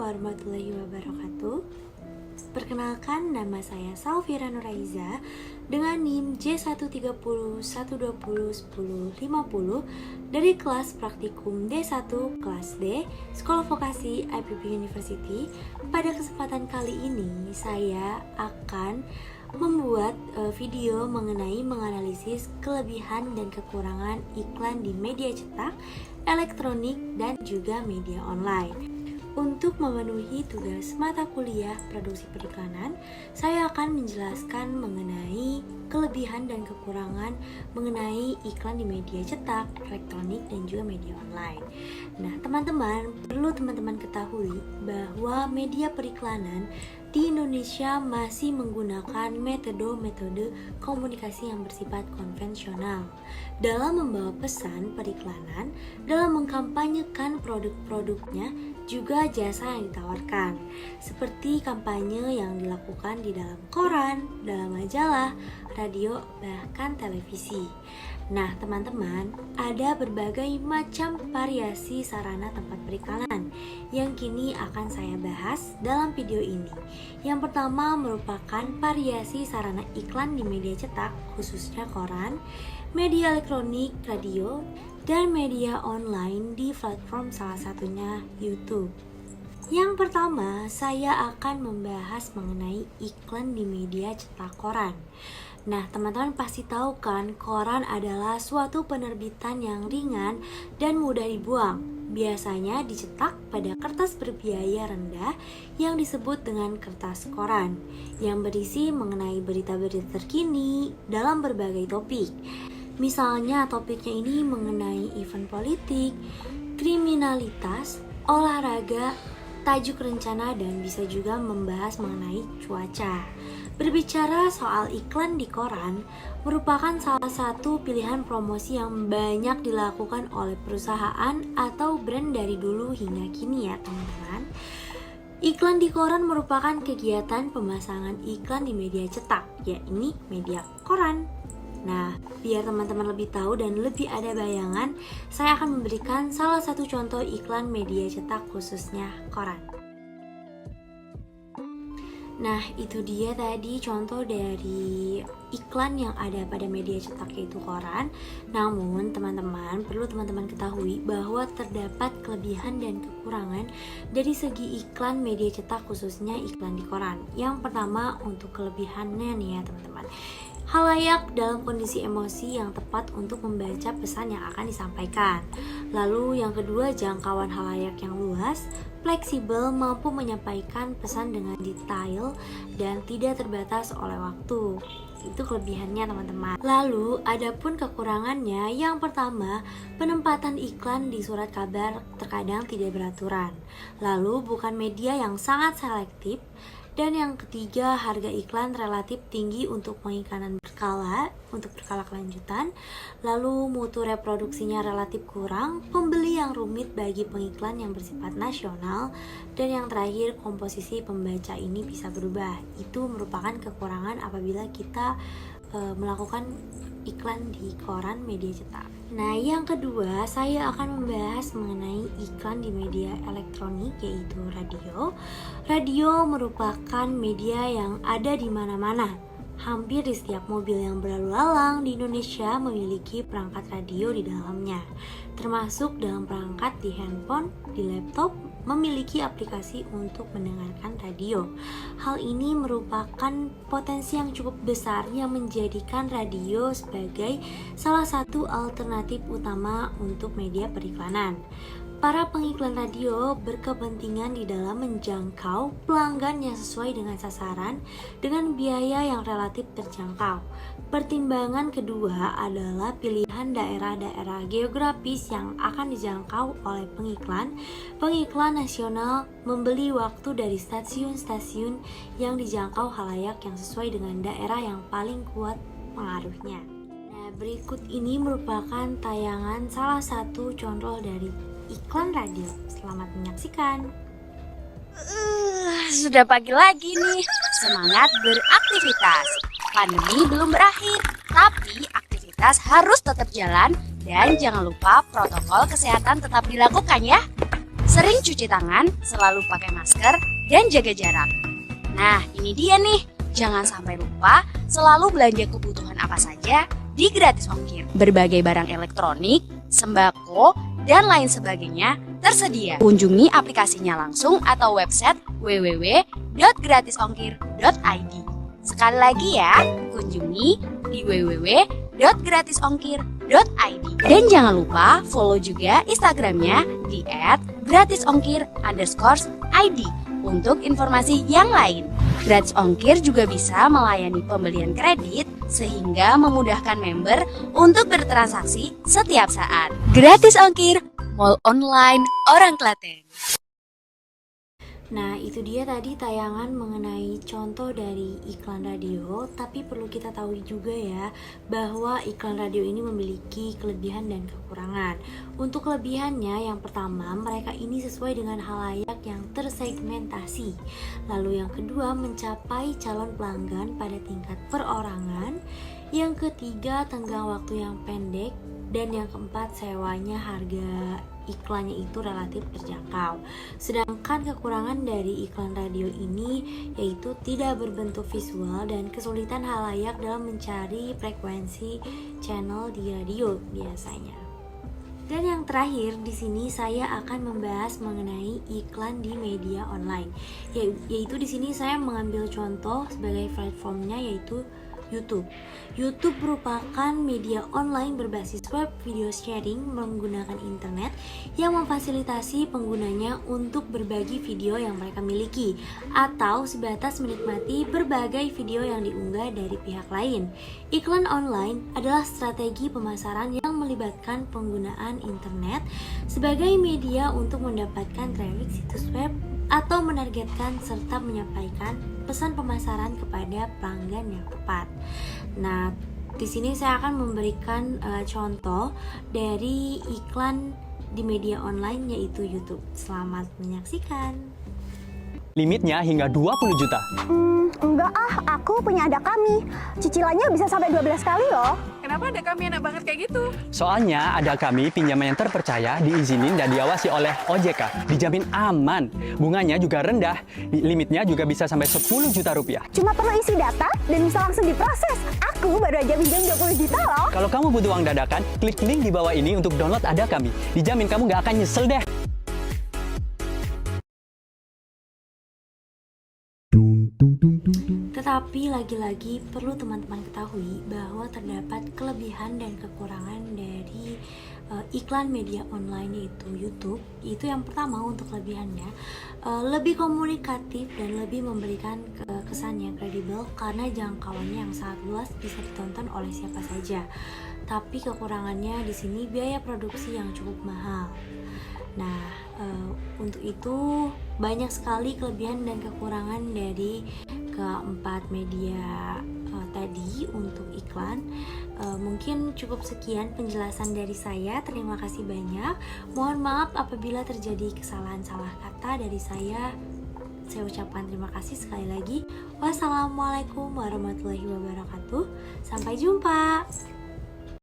warahmatullahi wabarakatuh. Perkenalkan, nama saya Salvira Nuraiza dengan NIM J13012012050 dari kelas praktikum D1 kelas D Sekolah Vokasi IPB University. Pada kesempatan kali ini saya akan membuat video mengenai menganalisis kelebihan dan kekurangan iklan di media cetak, elektronik, dan juga media online. Untuk memenuhi tugas mata kuliah produksi periklanan, saya akan menjelaskan mengenai kelebihan dan kekurangan mengenai iklan di media cetak, elektronik, dan juga media online. Nah, teman-teman, perlu teman-teman ketahui bahwa media periklanan di Indonesia masih menggunakan metode komunikasi yang bersifat konvensional dalam membawa pesan periklanan, dalam mengkampanyekan produk-produknya, juga jasa yang ditawarkan, seperti kampanye yang dilakukan di dalam koran, dalam majalah, radio, bahkan televisi. Nah, teman-teman, ada berbagai macam variasi sarana tempat periklanan yang kini akan saya bahas dalam video ini. Yang pertama merupakan variasi sarana iklan di media cetak, khususnya koran, media elektronik, radio, dan media online di platform salah satunya YouTube. Yang pertama, saya akan membahas mengenai iklan di media cetak koran. Nah, teman-teman pasti tahu kan, koran adalah suatu penerbitan yang ringan dan mudah dibuang. Biasanya dicetak pada kertas berbiaya rendah yang disebut dengan kertas koran, yang berisi mengenai berita-berita terkini dalam berbagai topik. Misalnya topiknya ini mengenai event politik, kriminalitas, olahraga, tajuk rencana, dan bisa juga membahas mengenai cuaca. Berbicara soal iklan di koran merupakan salah satu pilihan promosi yang banyak dilakukan oleh perusahaan atau brand dari dulu hingga kini ya teman-teman. Iklan di koran merupakan kegiatan pemasangan iklan di media cetak, yakni media koran. Nah, biar teman-teman lebih tahu dan lebih ada bayangan, saya akan memberikan salah satu contoh iklan media cetak khususnya koran. Nah, itu dia tadi contoh dari iklan yang ada pada media cetak, yaitu koran. Namun, teman-teman, perlu teman-teman ketahui bahwa terdapat kelebihan dan kekurangan dari segi iklan media cetak, khususnya iklan di koran. Yang pertama, untuk kelebihannya nih ya teman-teman, halayak dalam kondisi emosi yang tepat untuk membaca pesan yang akan disampaikan. Lalu yang kedua, jangkauan halayak yang luas, fleksibel, mampu menyampaikan pesan dengan detail dan tidak terbatas oleh waktu. Itu kelebihannya teman-teman. Lalu adapun kekurangannya, yang pertama, penempatan iklan di surat kabar terkadang tidak beraturan. Lalu bukan media yang sangat selektif. Dan yang ketiga, harga iklan relatif tinggi untuk pengiklanan berkala, untuk berkala kelanjutan. Lalu mutu reproduksinya relatif kurang, pembeli yang rumit bagi pengiklan yang bersifat nasional. Dan yang terakhir, komposisi pembaca ini bisa berubah. Itu merupakan kekurangan apabila kita melakukan iklan di koran media cetak. Nah, yang kedua, saya akan membahas mengenai iklan di media elektronik, yaitu radio. Radio merupakan media yang ada di mana-mana. Hampir di setiap mobil yang berlalu lalang di Indonesia memiliki perangkat radio di dalamnya, termasuk dalam perangkat di handphone, di laptop, memiliki aplikasi untuk mendengarkan radio. Hal ini merupakan potensi yang cukup besar yang menjadikan radio sebagai salah satu alternatif utama untuk media periklanan. Para pengiklan radio berkepentingan di dalam menjangkau pelanggan yang sesuai dengan sasaran dengan biaya yang relatif terjangkau. Pertimbangan kedua adalah pilihan daerah-daerah geografis yang akan dijangkau oleh pengiklan. Pengiklan nasional membeli waktu dari stasiun-stasiun yang dijangkau halayak yang sesuai dengan daerah yang paling kuat pengaruhnya. Nah, berikut ini merupakan tayangan salah satu contoh dari iklan radio. Selamat menyaksikan. Sudah pagi lagi nih. Semangat beraktivitas. Pandemi belum berakhir, tapi aktivitas harus tetap jalan dan jangan lupa protokol kesehatan tetap dilakukan ya. sering cuci tangan, selalu pakai masker, dan jaga jarak. Nah, ini dia nih, jangan sampai lupa selalu belanja kebutuhan apa saja di Gratis Ongkir. Berbagai barang elektronik, sembako, dan lain sebagainya tersedia. Kunjungi aplikasinya langsung atau website www.gratisongkir.id. Sekali lagi ya, kunjungi di www.gratisongkir.id. Dan jangan lupa follow juga Instagramnya di @gratisongkir_id untuk informasi yang lain. Gratis Ongkir juga bisa melayani pembelian kredit sehingga memudahkan member untuk bertransaksi setiap saat. Gratis Ongkir, mall online orang Klaten. Nah, itu dia tadi tayangan mengenai contoh dari iklan radio, tapi perlu kita tahu juga ya bahwa iklan radio ini memiliki kelebihan dan kekurangan. Untuk kelebihannya, yang pertama, mereka ini sesuai dengan halayak yang tersegmentasi. Lalu yang kedua, mencapai calon pelanggan pada tingkat perorangan. Yang ketiga, tenggang waktu yang pendek. Dan yang keempat, sewanya harga iklannya itu relatif terjangkau. Sedangkan kekurangan dari iklan radio ini yaitu tidak berbentuk visual dan kesulitan halayak dalam mencari frekuensi channel di radio biasanya. Dan yang terakhir di sini saya akan membahas mengenai iklan di media online. Yaitu di sini saya mengambil contoh sebagai platformnya yaitu YouTube. YouTube merupakan media online berbasis web video sharing menggunakan internet yang memfasilitasi penggunanya untuk berbagi video yang mereka miliki atau sebatas menikmati berbagai video yang diunggah dari pihak lain. Iklan online adalah strategi pemasaran yang melibatkan penggunaan internet sebagai media untuk mendapatkan traffic situs web atau menargetkan serta menyampaikan pesan pemasaran kepada pelanggan yang tepat. Nah, di sini saya akan memberikan contoh dari iklan di media online yaitu YouTube. Selamat menyaksikan. Limitnya hingga 20 juta. Enggak aku punya Ada Kami. Cicilannya bisa sampai 12 kali loh. Kenapa Ada Kami enak banget kayak gitu? Soalnya Ada Kami pinjaman yang terpercaya, diizinin dan diawasi oleh OJK. Dijamin aman. Bunganya juga rendah. Limitnya juga bisa sampai 10 juta rupiah. Cuma perlu isi data dan bisa langsung diproses. Aku baru aja pinjam 20 juta loh. Kalau kamu butuh uang dadakan, klik link di bawah ini untuk download Ada Kami. Dijamin kamu nggak akan nyesel deh. Tetapi lagi-lagi perlu teman-teman ketahui bahwa terdapat kelebihan dan kekurangan dari iklan media online yaitu YouTube. Itu yang pertama untuk kelebihannya, lebih komunikatif dan lebih memberikan kesan yang kredibel karena jangkauannya yang sangat luas bisa ditonton oleh siapa saja. Tapi kekurangannya di sini biaya produksi yang cukup mahal. Nah, untuk itu banyak sekali kelebihan dan kekurangan dari keempat media tadi untuk iklan. Mungkin cukup sekian penjelasan dari saya. Terima kasih banyak. Mohon maaf apabila terjadi kesalahan salah kata dari saya. Saya ucapkan terima kasih sekali lagi. Wassalamualaikum warahmatullahi wabarakatuh. Sampai jumpa.